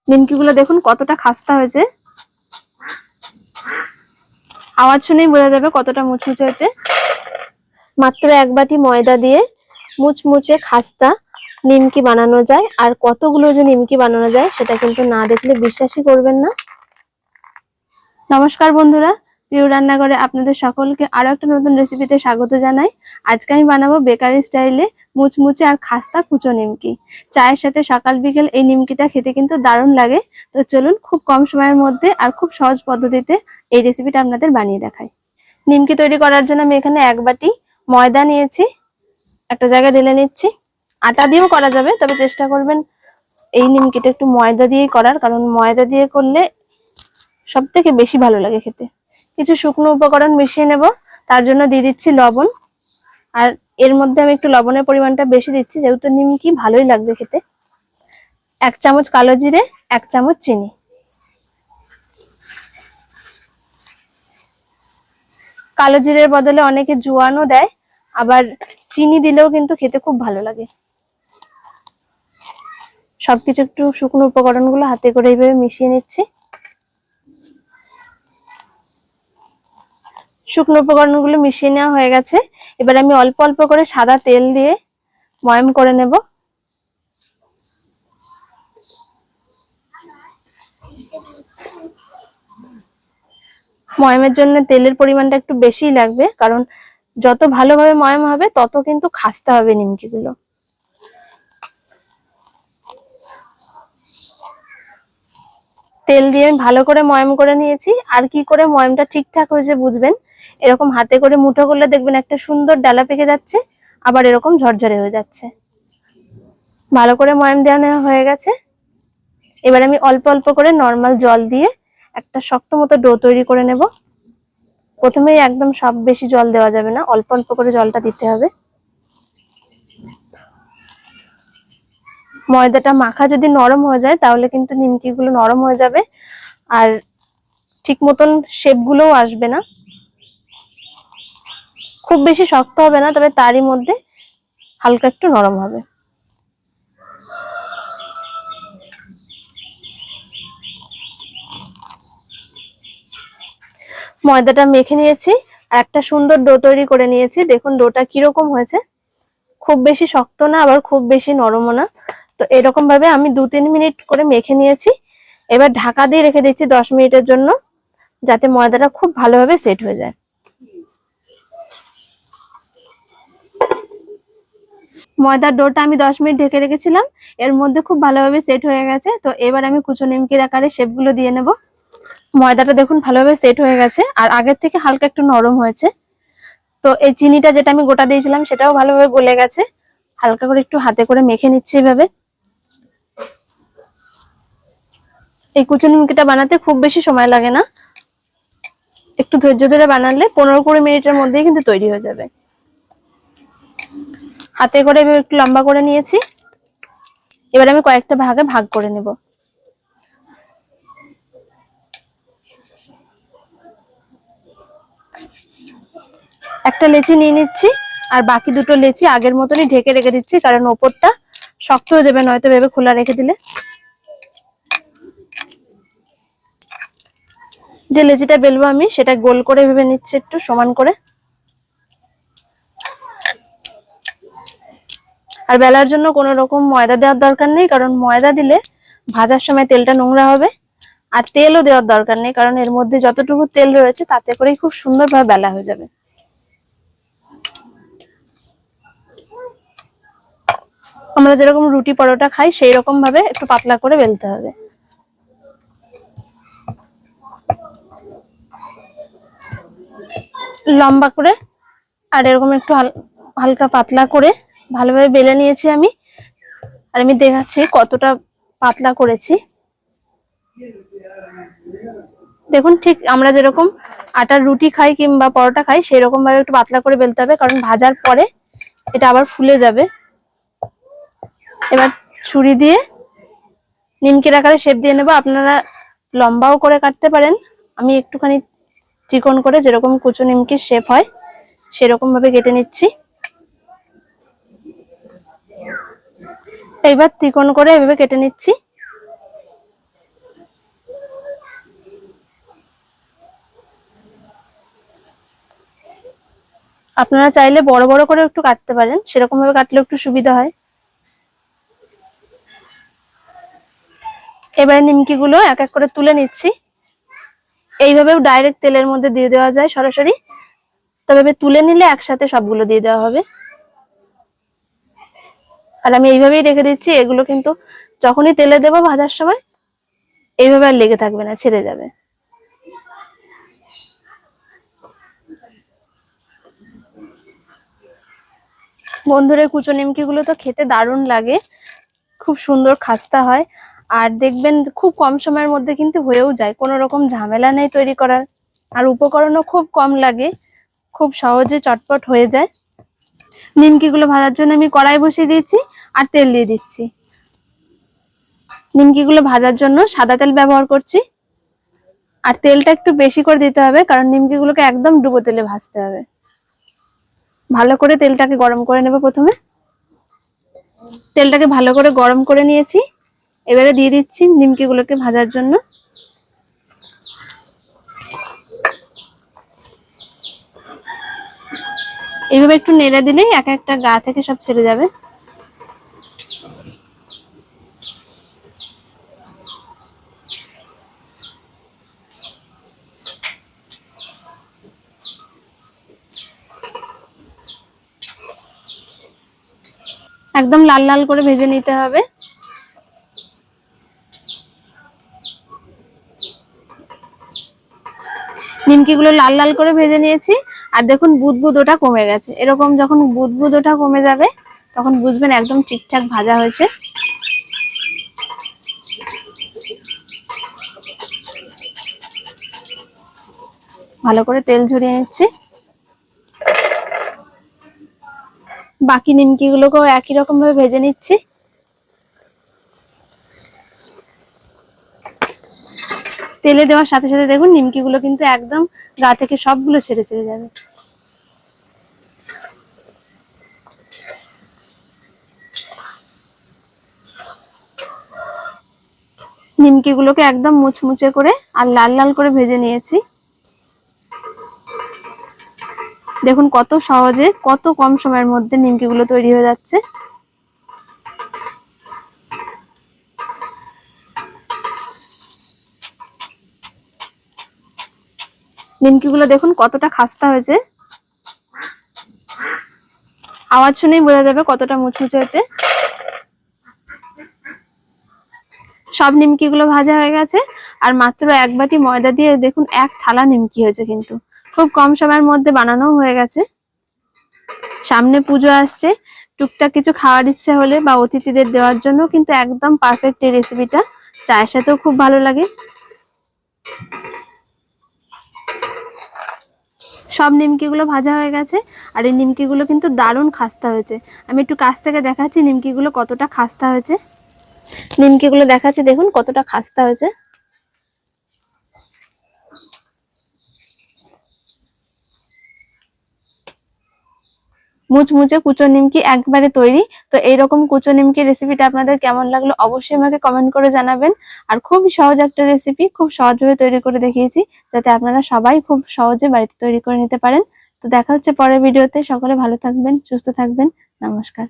নিমকিগুলো দেখুন কতটা খাস্তা হয়েছে, আওয়াজ শুনেই বোঝা যাবে কতটা মুচমুচে হয়েছে। মাত্র 1 বাটি ময়দা দিয়ে মুচমুচে খাস্তা নিমকি বানানো যায়। আর কতগুলো যে নিমকি বানানো যায় সেটা কিন্তু না দেখলে বিশ্বাসই করবেন না। নমস্কার বন্ধুরা, পিউ রান্নাঘরে আপনাদের সকলকে আরো একটা নতুন রেসিপিতে স্বাগত জানাই। আজকে আমি বানাবো বেকারি স্টাইলে মুচমুচে আর খাস্তা কুচো নিমকি। চায়ের সাথে সকাল বিকেল এই নিমকিটা খেতে কিন্তু দারুণ লাগে। তো চলুন খুব কম সময়ের মধ্যে আর খুব সহজ পদ্ধতিতে এই রেসিপিটা আপনাদের বানিয়ে দেখাই। নিমকি তৈরি করার জন্য আমি এখানে 1 বাটি ময়দা নিয়েছি, একটা জায়গায় ঢেলে নিচ্ছি। আটা দিয়েও করা যাবে, তবে চেষ্টা করবেন এই নিমকিটা একটু ময়দা দিয়েই করার, কারণ ময়দা দিয়ে করলে সব থেকে বেশি ভালো লাগে খেতে। কিছু শুকনো উপকরণ মিশিয়ে নেব, তার জন্য দিয়ে দিচ্ছি লবণ। আর এর মধ্যে আমি একটু লবণের পরিমাণটা বেশি দিচ্ছি, যেহেতু নিমকি ভালোই লাগবে খেতে। 1 চামচ কালো জিরে, 1 চামচ চিনি। কালো জিরের বদলে অনেকে জোয়ানও দেয়, আবার চিনি দিলেও কিন্তু খেতে খুব ভালো লাগে। সবকিছু একটু শুকনো উপকরণগুলো হাতে করে এইভাবে মিশিয়ে নিচ্ছি। শুকনো উপকরণগুলো মিশিয়ে নেওয়া হয়ে গেছে। এবার আমি অল্প অল্প করে সাদা তেল দিয়ে ময়াম করে নেব। ময়ামের জন্য তেলের পরিমাণটা একটু বেশিই লাগবে, কারণ যত ভালোভাবে ময়াম হবে তত কিন্তু খাস্তা হবে নিমকিগুলো। তেল দিয়ে আমি ভালো করে ময়াম করে নিয়েছি। আর কি করে ময়ামটা ঠিকঠাক হয়েছে বুঝবেন, এরকম হাতে করে মুঠো করলে দেখবেন একটা সুন্দর ডালা পেকে যাচ্ছে, আবার এরকম ঝরঝরে হয়ে যাচ্ছে। ভালো করে ময়াম দেওয়া হয়ে গেছে। এবার আমি অল্প অল্প করে নর্মাল জল দিয়ে একটা শক্ত মতো ডো তৈরি করে নেব। প্রথমেই একদম সব বেশি জল দেওয়া যাবে না, অল্প অল্প করে জলটা দিতে হবে। ময়দাটা মাখা যদি নরম হয়ে যায় তাহলে কিন্তু নিমকিগুলো নরম হয়ে যাবে, আর ঠিক মতন শেপগুলোও আসবে না। খুব বেশি শক্ত হবে না, তবে তারই মধ্যে হালকা একটু নরম হবে। ময়দাটা মেখে নিয়েছি আর একটা সুন্দর ডো তৈরি করে নিয়েছি। দেখুন ডোটা কিরকম হয়েছে, খুব বেশি শক্ত না আবার খুব বেশি নরমও না। তো এরকম ভাবে আমি 2-3 মিনিট করে মেখে নিয়েছি। এবার ঢাকা দিয়ে রেখে দিচ্ছি 10 মিনিটের জন্য, যাতে ময়দাটা খুব ভালোভাবে সেট হয়ে যায়। ময়দার ডোটা আমি 10 মিনিট ঢেকে রেখেছিলাম, এর মধ্যে খুব ভালোভাবে সেট হয়ে গেছে। তো এবার আমি কুচো নিমকির আকারে শেপগুলো দিয়ে নেব। ময়দাটা দেখুন ভালোভাবে সেট হয়ে গেছে, আর আগের থেকে হালকা একটু নরম হয়েছে। তো এই চিনিটা যেটা আমি গোটা দিয়েছিলাম সেটাও ভালোভাবে গলে গেছে। হালকা করে একটু হাতে করে মেখে নিচ্ছি এভাবে। এই কুচো নিমকিটা বানাতে খুব বেশি সময় লাগে না, একটু ধৈর্য ধরে বানালে 15-20 মিনিটের মধ্যেই কিন্তু তৈরি হয়ে যাবে। হাতে করে এভাবে একটু লম্বা করে নিয়েছি। এবার আমি কয়েকটা ভাগে ভাগ করে নেব। একটা লেচি নিয়ে নিচ্ছি, আর বাকি দুটো লেচি আগের মতনই ঢেকে রেখে দিচ্ছি, কারণ ওপরটা শক্ত হয়ে যাবে নয়তো ভেবে খোলা রেখে দিলে। যে লেচিটা বেলবো আমি সেটা গোল করে ভেবে নিচ্ছি একটু সমান করে। আর বেলার জন্য কোনো রকম ময়দা দেওয়ার দরকার নেই, কারণ ময়দা দিলে ভাজার সময় তেলটা নোংরা হবে। আর তেলও দেওয়ার দরকার নেই, কারণ এর মধ্যে যতটুকু তেল রয়েছে তাতে করেই খুব সুন্দরভাবে বেলা হয়ে যাবে। আমরা যেরকম রুটি পরোটা খাই সেই রকম ভাবে একটু পাতলা করে বেলতে হবে। লম্বা করে আর এরকম একটু হালকা পাতলা করে ভালোভাবে বেলে নিয়েছি আমি। আর আমি দেখাচ্ছি কতটা পাতলা করেছি। দেখুন ঠিক আমরা যেরকম আটার রুটি খাই কিংবা পরোটা খাই সেই রকম ভাবে একটু পাতলা করে বেলতে হবে, কারণ ভাজার পরে এটা আবার ফুলে যাবে। এবার ছুরি দিয়ে নিমকির আকারে শেপ দিয়ে নেব। আপনারা লম্বাও করে কাটতে পারেন, আমি একটুখানি চিকন করে যেরকম কুচো নিমকির শেপ হয় সেরকম ভাবে কেটে নিচ্ছি। এইবার চিকন করে এভাবে কেটে নিচ্ছি। আপনারা চাইলে বড় বড় করে একটু কাটতে পারেন, সেরকম ভাবে কাটলে একটু সুবিধা হয়। এবারে নিমকিগুলো এক এক করে তুলে নিচ্ছি। এইভাবেও ডাইরেক্ট তেলের মধ্যে দিয়ে দেওয়া যায় সরাসরি, তবে তুলে নিলে একসাথে সবগুলো দিয়ে দেওয়া হবে। আর আমি এইভাবেই রেখে দিচ্ছি, এগুলো কিন্তু যখনই তেলে দেবো ভাজার সময় এইভাবে আর লেগে থাকবে না, ছেড়ে যাবে। বন্ধুরা, কুচো নিমকি গুলো তো খেতে দারুণ লাগে, খুব সুন্দর খাস্তা হয়। আর দেখবেন খুব কম সময়ের মধ্যে কিন্তু হয়েও যায়, কোনো রকম ঝামেলা নেই তৈরি করার। আর উপকরণও খুব কম লাগে, খুব সহজে চটপট হয়ে যায়। নিমকি গুলো ভাজার জন্য আমি কড়াই বসিয়ে দিয়েছি আর তেল দিয়ে দিচ্ছি। নিমকি গুলো ভাজার জন্য সাদা তেল ব্যবহার করছি। আর তেলটা একটু বেশি করে দিতে হবে, কারণ নিমকি গুলোকে একদম ডুবো তেলে ভাজতে হবে। ভালো করে তেলটাকে গরম করে নেব। প্রথমে তেলটাকে ভালো করে গরম করে নিয়েছি, এবারে দিয়ে দিচ্ছি নিমকি গুলোকে ভাজার জন্য। এইভাবে একটু নেড়ে দিলেই এক একটা গা থেকে সব ছেড়ে যাবে। একদম লাল লাল করে ভেজে নিতে হবে। নিমকি গুলো লাল লাল করে ভেজে নিয়েছি, আর দেখুন বুদবুদ ওটা কমে গেছে। এরকম যখন বুদবুদ ওটা কমে যাবে তখন বুঝবেন একদম ঠিকঠাক ভাজা হয়েছে। ভালো করে তেল ঝরিয়ে নিচ্ছি। বাকি নিমকি গুলোকেও একই রকম ভাবে ভেজে নিচ্ছি। তেলে দেওয়ার সাথে সাথে দেখুন নিমকি গুলো কিন্তু একদম গা থেকে সবগুলো ছেড়ে ছেড়ে যাবে। নিমকি গুলোকে একদম মুচমুচে করে আর লাল লাল করে ভেজে নিয়েছি। দেখুন কত সহজে, কত কম সময়ের মধ্যে নিমকি গুলো তৈরি হয়ে যাচ্ছে। নিমকি গুলো দেখুন কতটা খাস্তা হয়েছে, আওয়াজ শুনেই বোঝা যাবে কতটা মুচমুচে হয়েছে। সব নিমকি গুলো ভাজা হয়ে গেছে, আর মাত্র এক বাটি ময়দা দিয়ে দেখুন এক থালা নিমকি হয়েছে, কিন্তু খুব কম সময়ের মধ্যে বানানো হয়ে গেছে। সামনে পুজো আসছে, টুকটাক কিছু খাওয়ার ইচ্ছে হলে বা অতিথিদের দেওয়ার জন্য কিন্তু একদম পারফেক্ট এই রেসিপিটা। চায়ের সাথেও খুব ভালো লাগে। সব নিমকি গুলো ভাজা হয়ে গেছে, আর এই নিমকি গুলো কিন্তু দারুণ খাস্তা হয়েছে। আমি একটু কাছ থেকে দেখাচ্ছি নিমকি গুলো কতটা খাস্তা হয়েছে। নিমকি গুলো দেখাচ্ছি, দেখুন কতটা খাস্তা হয়েছে। মুচমুচে কুচো নিমকি একবারে তৈরি। তো এইরকম কুচো নিমকি রেসিপিটা আপনাদের কেমন লাগলো অবশ্যই আমাকে কমেন্ট করে জানাবেন। আর খুব সহজ একটা রেসিপি, খুব সহজভাবে তৈরি করে দেখিয়েছি, যাতে আপনারা সবাই খুব সহজে বাড়িতে তৈরি করে নিতে পারেন। তো দেখা হচ্ছে পরের ভিডিওতে। সকলে ভালো থাকবেন, সুস্থ থাকবেন। নমস্কার।